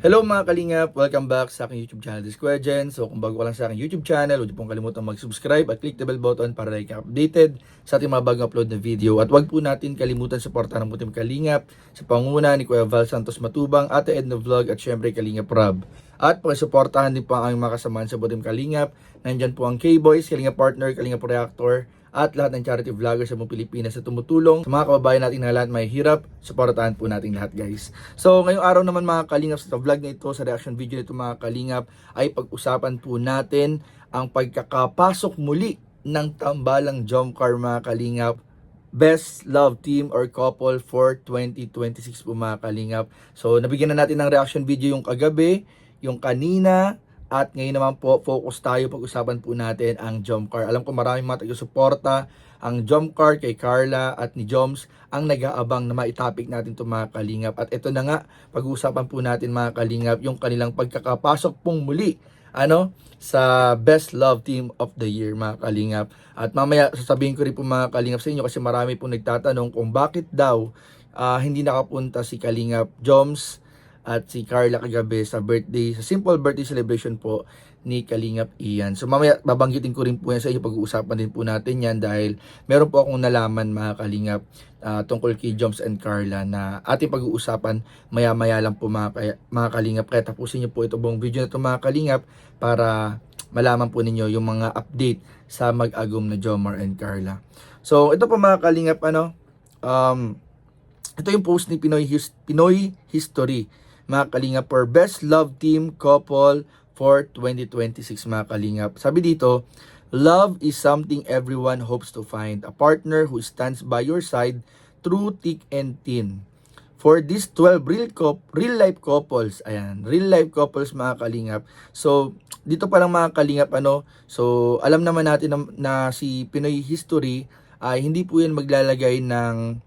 Hello mga kalingap! Welcome back sa aking YouTube channel, This Question. So kung bago ka lang sa aking YouTube channel, huwag niyo pong kalimutan mag-subscribe at click the bell button para like updated sa ating mga bagong upload na video. At huwag po natin kalimutan suportahan ng Team Kalingap sa pangunguna ni Kuya Val Santos Matubang, Ate Edna Vlog at syempre Kalingap Rob. At pakisuportahan din po ang aming mga kasamahan sa Team Kalingap. Nandyan po ang K-Boys, Kalingap Partner, Kalingap Reactor, at lahat ng charity vloggers sa buong Pilipinas na tumutulong sa mga kababayan natin na lahat may hirap. Suportahan po natin lahat, guys. So ngayong araw naman mga kalingap, sa vlog na ito, sa reaction video nito mga kalingap, ay pag-usapan po natin ang pagkakapasok muli ng tambalang Jomcar mga kalingap, Best Love Team or Couple for 2026 po mga kalingap. So nabigyan na natin ng reaction video yung kagabi, yung kanina, at ngayon naman po, focus tayo, pag-usapan po natin ang Jomcar. Alam ko maraming mga taga-suporta ang Jomcar kay Carla at ni Joms ang nag-aabang na maitapik natin itong mga kalingap. At ito na nga, pag-usapan po natin mga kalingap, yung kanilang pagkakapasok pong muli sa Best Love Team of the Year mga kalingap. At mamaya sasabihin ko rin po mga kalingap sa inyo kasi marami pong nagtatanong kung bakit daw hindi nakapunta si Kalingap Joms at si Carla kagabi sa birthday, sa simple birthday celebration po ni Kalingap Ian. So mamaya babanggitin ko rin po yan sa inyo, pag-uusapan din po natin yan dahil meron po akong nalaman mga Kalingap tungkol kay Joms and Carla na ating pag-uusapan maya-maya lang po mga Kalingap. Kaya tapusin niyo po ito buong video na ito mga Kalingap para malaman po ninyo yung mga update sa mag-agum na Jomar and Carla. So ito po mga Kalingap, ito yung post ni Pinoy History mga kalingap for Best Love Team Couple for 2026 mga kalingap. Sabi dito, love is something everyone hopes to find. A partner who stands by your side through thick and thin. For these 12 real life couples, ayan, real life couples mga kalingap. So, dito pa lang mga kalingap, so alam naman natin na si Pinoy History ay hindi po yan maglalagay ng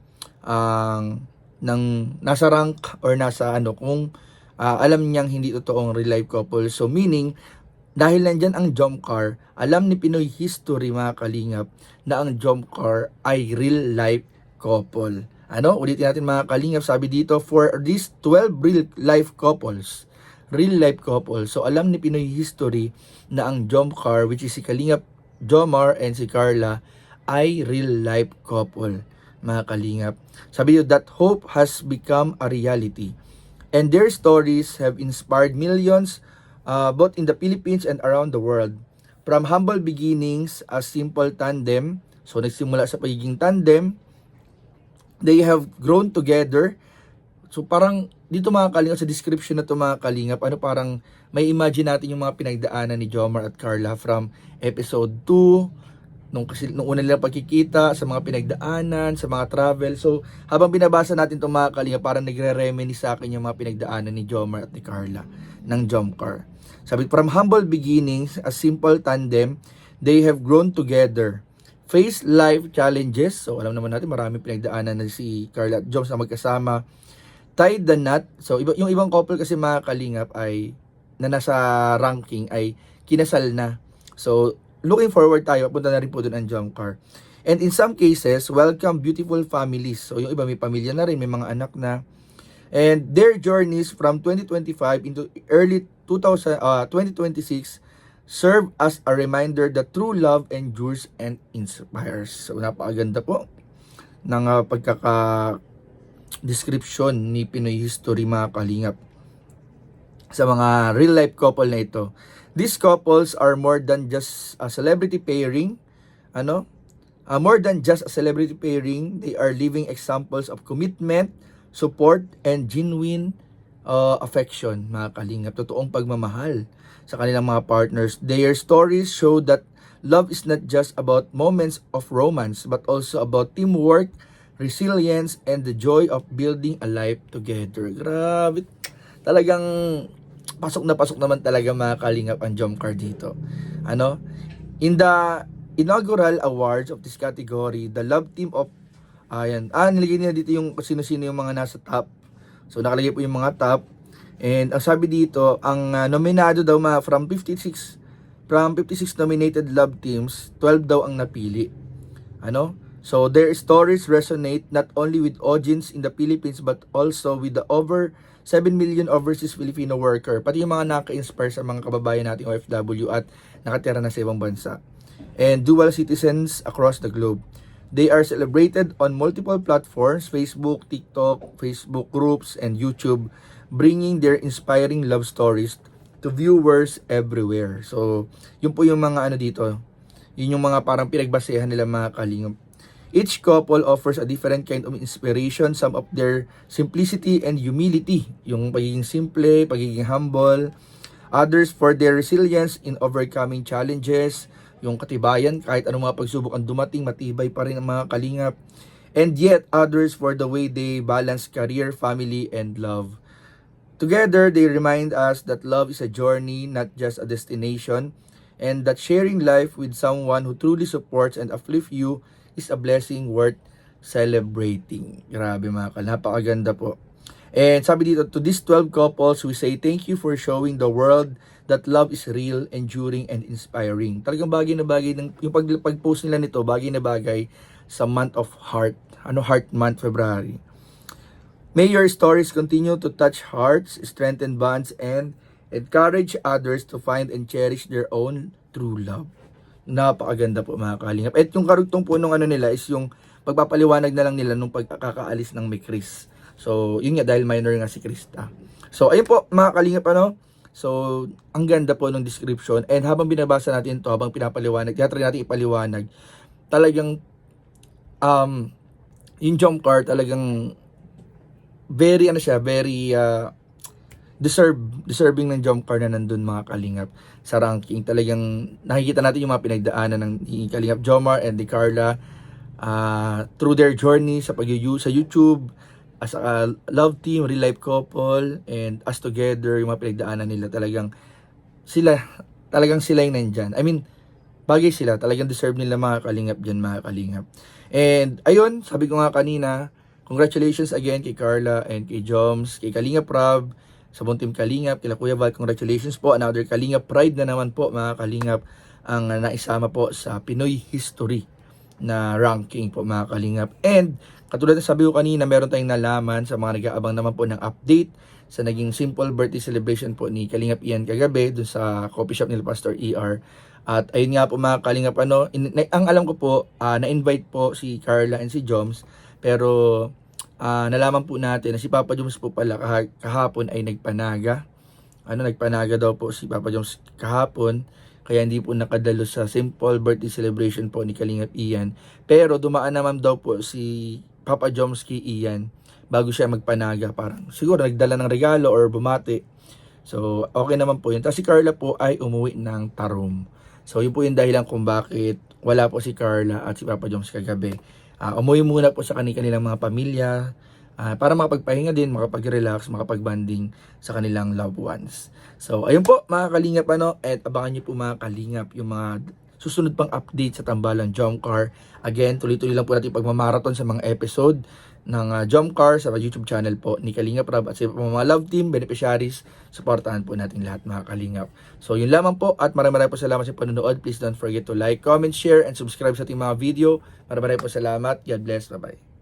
nasa rank or nasa kung alam niyang hindi totoong real life couple. So meaning dahil nandyan ang Jomcar, alam ni Pinoy History mga kalingap na ang Jomcar ay real life couple. Ulitin natin mga kalingap, sabi dito for these 12 real life couples. So alam ni Pinoy History na ang Jomcar, which is si Kalingap Jomar and si Carla, ay real life couple mga kalingap. Sabi nyo that hope has become a reality and their stories have inspired millions both in the Philippines and around the world. From humble beginnings as simple tandem, so nagsimula sa pagiging tandem, they have grown together. So parang dito mga kalingap sa description na to mga kalingap, parang may imagine natin yung mga pinagdaanan ni Jomar at Carla from episode 2, nung una nilang pagkikita, sa mga pinagdaanan, sa mga travel. So, habang binabasa natin itong mga kalingap, parang nagre-reminisce sa akin yung mga pinagdaanan ni Jomar at ni Carla ng Jomcar. Sabi, from humble beginnings, a simple tandem, they have grown together. Face life challenges. So, alam naman natin, marami pinagdaanan na si Carla at Joms na magkasama. Tie the knot. So, yung ibang couple kasi mga kalingap ay, na nasa ranking ay kinasal na. So, looking forward tayo, punta na rin po doon ang Jomcar. And in some cases, welcome beautiful families. So yung iba may pamilya na rin, may mga anak na. And their journeys from 2025 into early 2026 serve as a reminder that true love endures and inspires. So napakaganda po ng pagkaka-description ni Pinoy History mga kalingap sa mga real life couple na ito. These couples are more than just a celebrity pairing. More than just a celebrity pairing, they are living examples of commitment, support, and genuine affection, mga kalingap. Totoong pagmamahal sa kanilang mga partners. Their stories show that love is not just about moments of romance, but also about teamwork, resilience, and the joy of building a life together. Grabe. Talagang pasok naman talaga mga kalingap ang Jomcar dito. In the inaugural awards of this category, the love team of nilagay nila dito yung sino-sino yung mga nasa top. So nakalagay po yung mga top. And ang sabi dito, ang nominado daw from 56 nominated love teams, 12 daw ang napili. So their stories resonate not only with audience in the Philippines but also with the over 7 million overseas Filipino worker, pati yung mga naka-inspire sa mga kababayan nating OFW at nakatira na sa ibang bansa, and dual citizens across the globe. They are celebrated on multiple platforms, Facebook, TikTok, Facebook groups, and YouTube, bringing their inspiring love stories to viewers everywhere. So, yun po yung mga ano dito. Yun yung mga parang pinagbasehan nila mga kalingap. Each couple offers a different kind of inspiration, some of their simplicity and humility, yung pagiging simple, pagiging humble. Others for their resilience in overcoming challenges, yung katibayan kahit anong mga pagsubok ang dumating, matibay pa rin ang mga kalingap. And yet others for the way they balance career, family, and love. Together, they remind us that love is a journey, not just a destination, and that sharing life with someone who truly supports and uplifts you is a blessing worth celebrating. Grabe mga kal, napakaganda po. And sabi dito, to these 12 couples, we say thank you for showing the world that love is real, enduring, and inspiring. Talagang bagay na bagay, yung pag-post nila nito, bagay na bagay sa month of heart. Heart month, February. May your stories continue to touch hearts, strengthen bonds, and encourage others to find and cherish their own true love. Napakaganda po mga kalingap. At yung karugtong po nung ano nila is yung pagpapaliwanag na lang nila nung pagkakaalis ng may Chris. So, yun nga dahil minor nga si Krista. So, ayun po mga kalingap ano. So, ang ganda po ng description. And habang binabasa natin to, habang pinapaliwanag, try natin ipaliwanag, talagang yung jump car talagang very deserving ng jump car na nandun mga kalingap sa ranking. Talagang nakikita natin yung mga pinagdaanan ng Kalingap Jomar and the Carla through their journey sa sa YouTube as a love team, real life couple, and us together, yung mga pinagdaanan nila. Talagang sila yung nandyan. I mean, bagay sila, talagang deserve nila mga kalingap dyan mga kalingap. And ayun, sabi ko nga kanina, congratulations again kay Carla and kay Joms, kay Kalingap Rob, sa buong team Kalingap, kila Kuya Val, congratulations po. Another Kalingap Pride na naman po mga Kalingap ang naisama po sa Pinoy History na ranking po mga Kalingap. And katulad ng sabi ko kanina, meron tayong nalaman sa mga nag-aabang naman po ng update sa naging simple birthday celebration po ni Kalingap Ian kagabi dun sa coffee shop nila Pastor ER. At ayun nga po mga Kalingap ang alam ko po, na-invite po si Carla and si Joms, pero nalaman po natin na si Papa Joms po pala kahapon ay nagpanaga. Nagpanaga daw po si Papa Joms kahapon, kaya hindi po nakadalo sa simple birthday celebration po ni Kalingap Ian. Pero dumaan naman daw po si Papa Joms kay Ian bago siya magpanaga. Parang siguro nagdala ng regalo or bumati. So okay naman po yun. Tapos si Carla po ay umuwi ng Tarum. So yun po yung dahilan kung bakit wala po si Carla at si Papa Joms kagabi. Umuwi muna po sa kanilang mga pamilya para makapagpahinga din, makapag-relax, makapag-banding sa kanilang loved ones. So, ayun po mga kalingap at abangan nyo po mga kalingap yung mga susunod pang update sa Tambalang Jump Car. Again, tuloy-tuloy lang po natin pagmamarathon sa mga episode ng Jump Car sa YouTube channel po ni Kalingap Rob at sa mga love team, beneficiaries, supportahan po natin lahat mga kalingap. So yun lamang po at maraming po salamat sa panonood. Please don't forget to like, comment, share, and subscribe sa ating mga video. Maraming po salamat. God bless. Bye-bye.